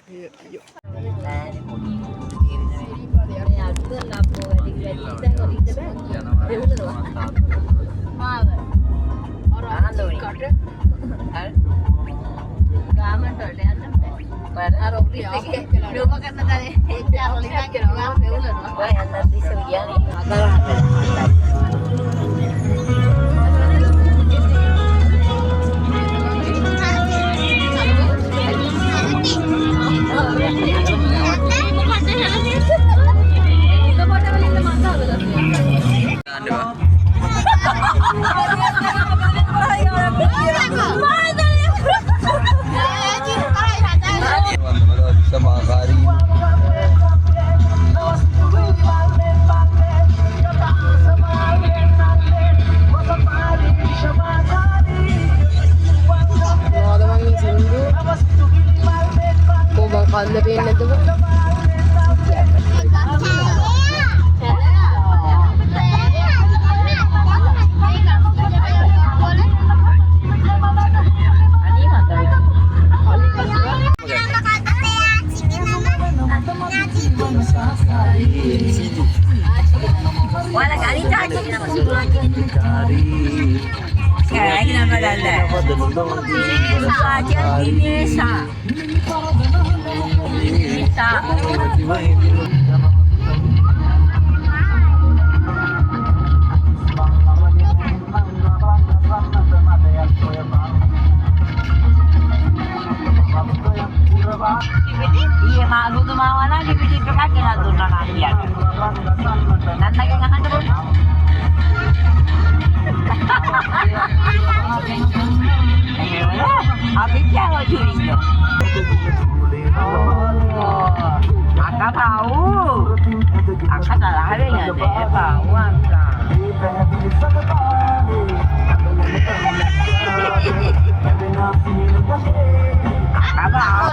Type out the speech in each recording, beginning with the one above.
Iya. Kanda peynirde bu. Wala kali tadi nama kayak nama dala. Saja Indonesia. Indonesia. Iya malu tuh mana di video kaki nanti nanti ya. Nanti nggak ada pun. Habis jangan curi dong. Akak tahu. Akak salah ada nggak deh tahu akak. Akak tahu.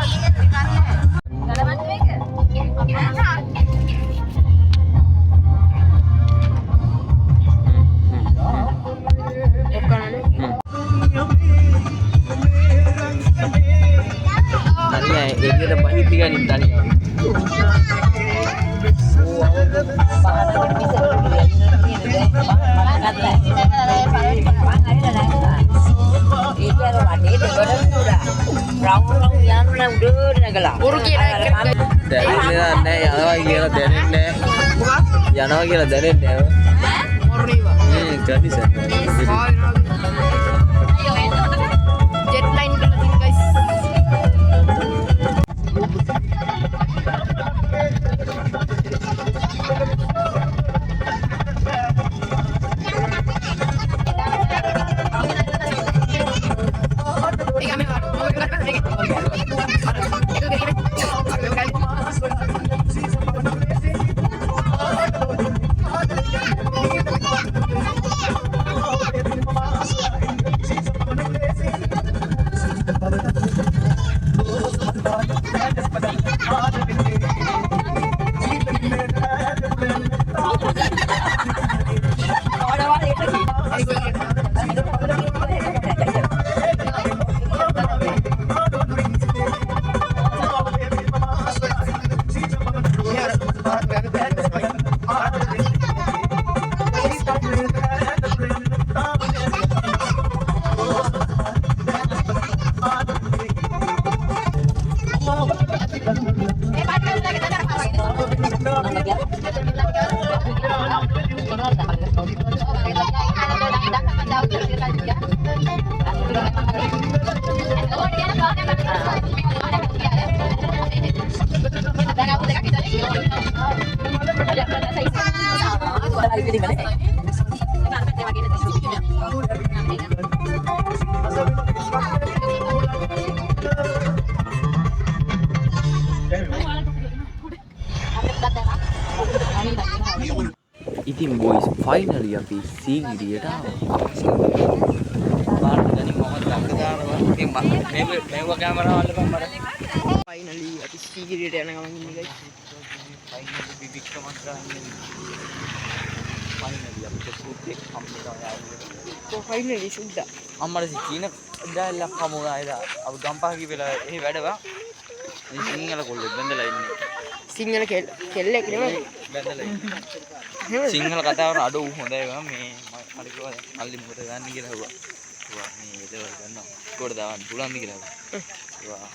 Ini ada banyak tiga nih tadi. Deadline kena guys. ඉතින් boys finally අපි සීගිරියට ආවා. පාට ගනින් මොකද ළඟ දානවා. ඉතින් මේව කැමරා වල මට finally අපි සීගිරියට යන ගමන් ඉන්නේ guys. finally බිබික්කමක් ගන්න. finally අපිට shoot එක කම්ප්ලීට් ආවා. finally shoot අම්මට චීන දාලා කමෝදායිලා අපි ගම්පහ කිව්වලා එහි වැඩවා මේ සිංහල කොල්ලෙක් බැඳලා ඉන්නේ. සිංහල කෙල්ලෙක් නෙමෙයි. බැඳලා ඉන්නේ. සිංහල කතාවට අඩු හොඳයි ගම මේ හරි කිව්වා මල්ලි මොකද ගන්න කියලා හුවා. හුවා මේ ඒදවල ගන්නවා. කොට දාන්න පුළුවන්ද කියලා. හුවා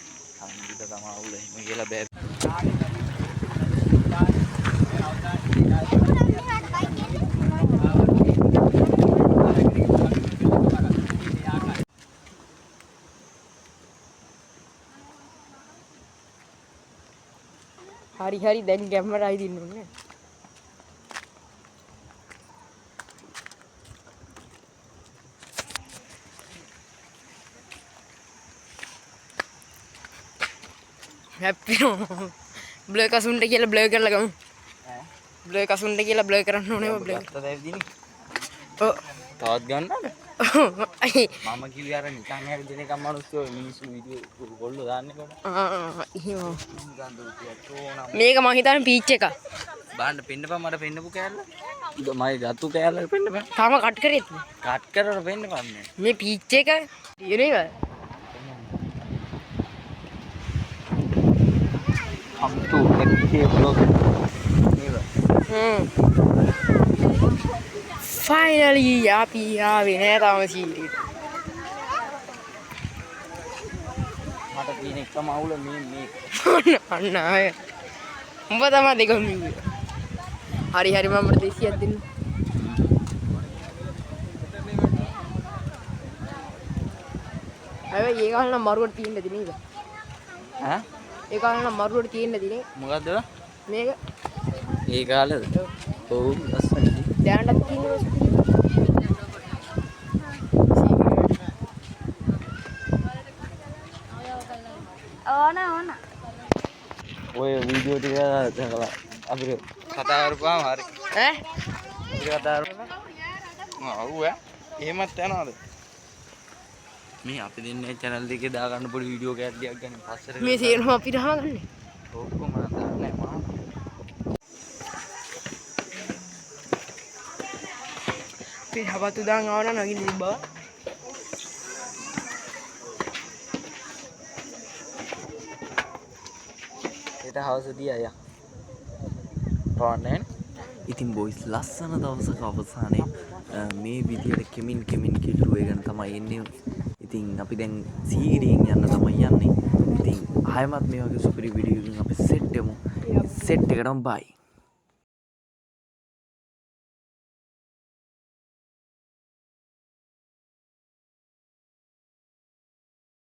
අන්දිට තමයි අවුල එහෙම කියලා බෑ. හරි දැන් ගැම්මට ආයි දින්න ඕනේ. හැප්පි බ්ලර් කසුන්ට කියලා බ්ලර් කරලා ගමු. බ්ලර් කසුන්ට කියලා බ්ලර් කරන්න ඕනේ බ්ලර්. ඔව්. තවත් ගන්නද? අයි මම කිව්වේ අර නිකන් හරි දෙන එකම මිනිස්සු මිනිස්සු වීඩියෝ ගොල්ලෝ දාන්නේ කොහොමද? එහෙම. මේක මං හිතන්නේ පීච් එක. බාන්න පෙන්නපන් මට පෙන්නපු කෑල්ල. මම ගත්තු කෑල්ල පෙන්නපන්. තාම කට් කරෙත් නෑ. කට් කරලා පෙන්නපන් මේ. මේ පීච් එක තියෙනවද? අම්තු එක්කේ බ්ලොග් නේද? Finally අපි ආවේ නෑ තාම සීරියට. මට තියෙන එකම අවුල මේ අන්න ආය. උඹ තමයි දෙකම මිව්වේ. හරි මම මට 200ක් දෙන්න. හැබැයි ඒක අහන්න මරුවට තියෙන්න දෙ නේද? ඈ? ඒක අහන්න මරුවට තියෙන්න දෙන්නේ. මොකද්ද? මේක ඒ කාලේද? ඔව් ලස්සනයි. දැනටත් තියෙනවා. ඕන. ඔය වීඩියෝ ටික දැකලා අපිට කතා කරපුවාම හරි. ඈ? අපිට කතා කරපුවාම ඔව් එහෙමත් යනවාද? මේ අපි දෙන්නේ channel දෙකේ දාගන්න පොඩි වීඩියෝ කෑල්ලක් ගන්න පස්සට. මේ සේරම අපිට අහගන්නේ. ඔක්කොම දාන්නේ මම. අපි හවතු දාන් ආවන නගින්න තිබ්බා. ඒට හවසදී අයියා. පාන්නේ. ඉතින් බොයිස් ලස්සන දවසක අවසානයේ මේ විදියට කෙමින් කිට්ටු වේගන තමයි එන්නේ. ඉතින් අපි දැන් සීගිරියෙන් යන්න තමයි යන්නේ. ඉතින් ආයමත් මේ වගේ සුපිරි වීඩියෝ එකකින් අපි සෙට් වෙමු. සෙට් එකටම බයි.